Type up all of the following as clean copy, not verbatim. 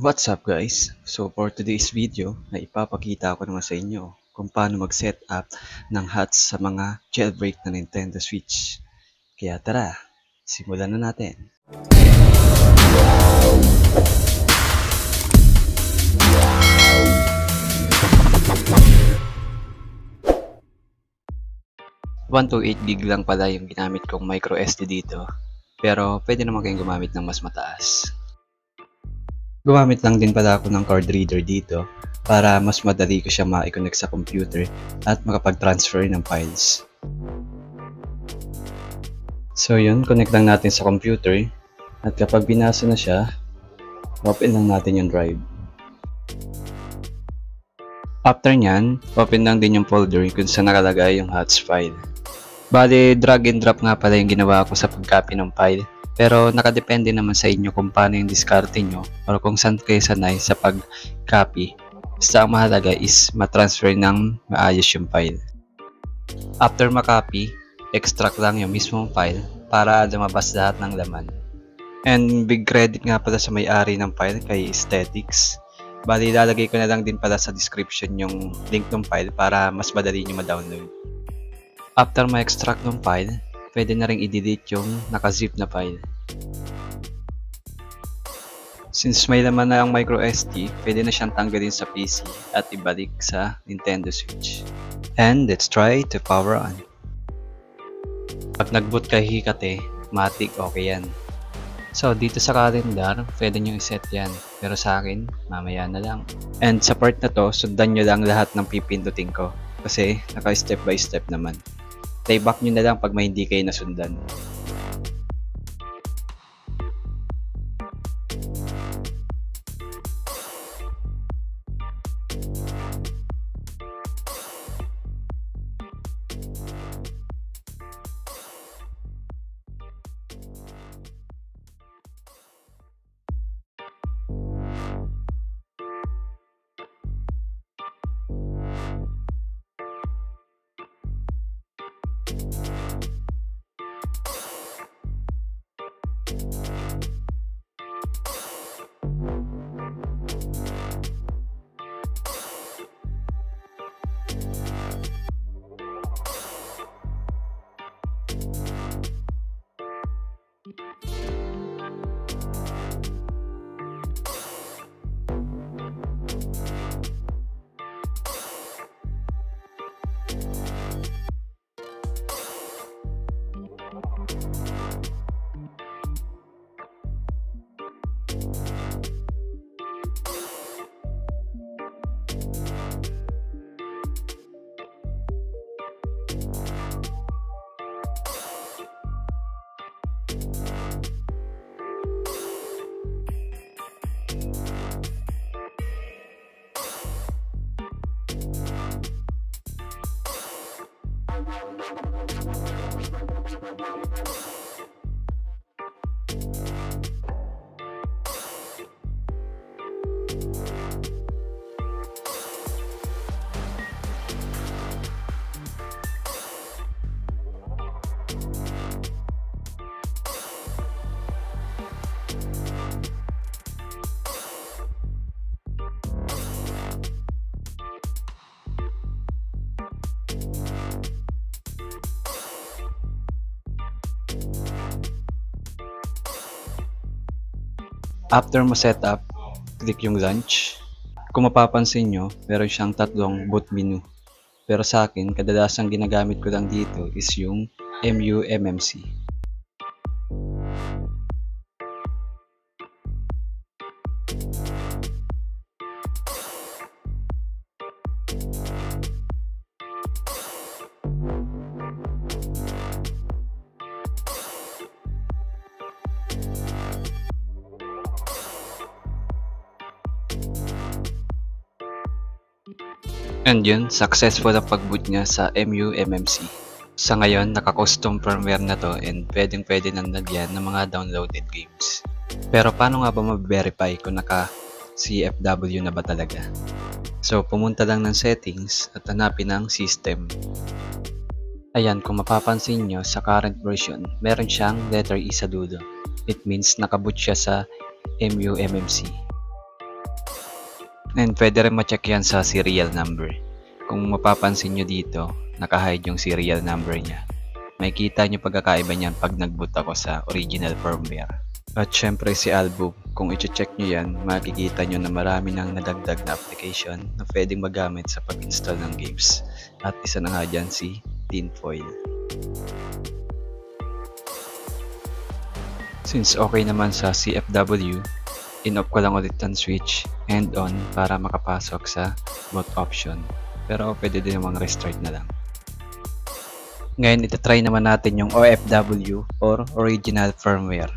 What's up guys? So for today's video ay ipapakita ko naman sa inyo kung paano mag-set up ng HUTs sa mga jailbreak na Nintendo Switch. Kaya tara, simulan na natin. $128GB lang pala yung ginamit kong micro SD dito, pero pwede naman kayong gumamit ng mas mataas. Gumamit lang din pala ako ng card reader dito para mas madali ko siya ma-connect sa computer at makapag-transfer ng files. So yun, connect lang natin sa computer at kapag binasa na siya, open lang natin yung drive. After nyan, open lang din yung folder kung saan nakalagay yung HUTs file. Bale, drag and drop nga pala yung ginawa ko sa pag-copy ng file. Pero nakadepende naman sa inyo kung paano yung diskarte nyo or kung saan kayo sanay sa pag-copy. Basta ang mahalaga is matransfer ng maayos yung file. After makopy, extract lang yung mismong file para lumabas lahat ng laman. And big credit nga pala sa may-ari ng file kay Aesthetics. Bali, ilalagay ko na lang din pala sa description yung link ng file para mas madali nyo ma-download. After ma-extract ng file, pwede na rin i-delete yung naka-zip na file. Since may laman na ang micro SD, pwede na siyang tanggalin sa PC at ibalik sa Nintendo Switch. And let's try to power on. Pag nag-boot kay Hikate, matik okay yan. So dito sa calendar, pwede nyo i-set yan. Pero sa akin, mamaya na lang. And sa part na to, sundan nyo lang lahat ng pipindutin ko. Kasi naka-step by step naman. Playback nyo na lang pag may hindi kayo nasundan. After mo set up, click yung launch. Kung mapapansin nyo, meron siyang tatlong boot menu. Pero sa akin, kadalasang ginagamit ko lang dito is yung MUMMC. And yun, successful ang pag-boot niya sa MUMMC. Sa ngayon, naka-custom firmware na to and pwede nang lagyan ng mga downloaded games. Pero paano nga ba ma-verify kung naka-CFW na ba talaga? So, pumunta lang ng settings at hanapin ang system. Ayan, kung mapapansin nyo, sa current version, meron siyang letter E sa dulo. It means nakaboot siya sa MUMMC. And pwede rin ma-check yan sa serial number. Kung mapapansin nyo dito, naka-hide yung serial number niya. Makikita nyo pagkakaiba niyan pag nag-boot ako sa original firmware. At syempre si Album, kung i-check nyo yan, makikita nyo na marami nang nadagdag na application na pwedeng magamit sa pag-install ng games. At isa na nga dyan si Tinfoil. Since okay naman sa CFW, in-off ko lang ulit ang switch and on para makapasok sa boot option. Pero pwede din namang restart na lang. Ngayon itatry naman natin yung OFW or original firmware.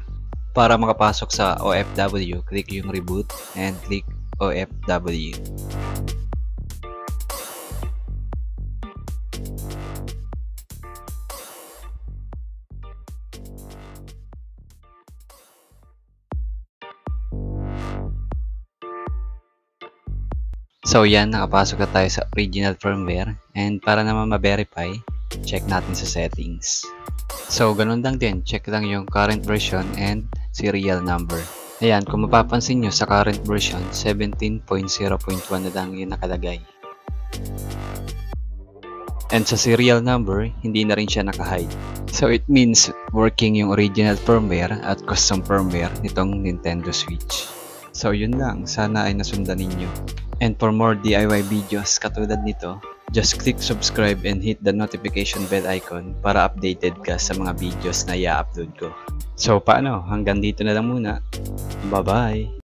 Para makapasok sa OFW, click yung reboot and click OFW. So yan, nakapasok na tayo sa original firmware and para naman ma-verify, check natin sa settings. So ganun lang din, check lang yung current version and serial number. Ayan, kung mapapansin nyo sa current version, 17.0.1 na lang yung nakalagay. And sa serial number, hindi na rin siya naka-hide. So it means working yung original firmware at custom firmware nitong Nintendo Switch. So yun lang, sana ay nasundan ninyo. And for more DIY videos katulad nito, just click subscribe and hit the notification bell icon para updated ka sa mga videos na i-upload ko. So paano? Hanggang dito na lang muna. Bye-bye!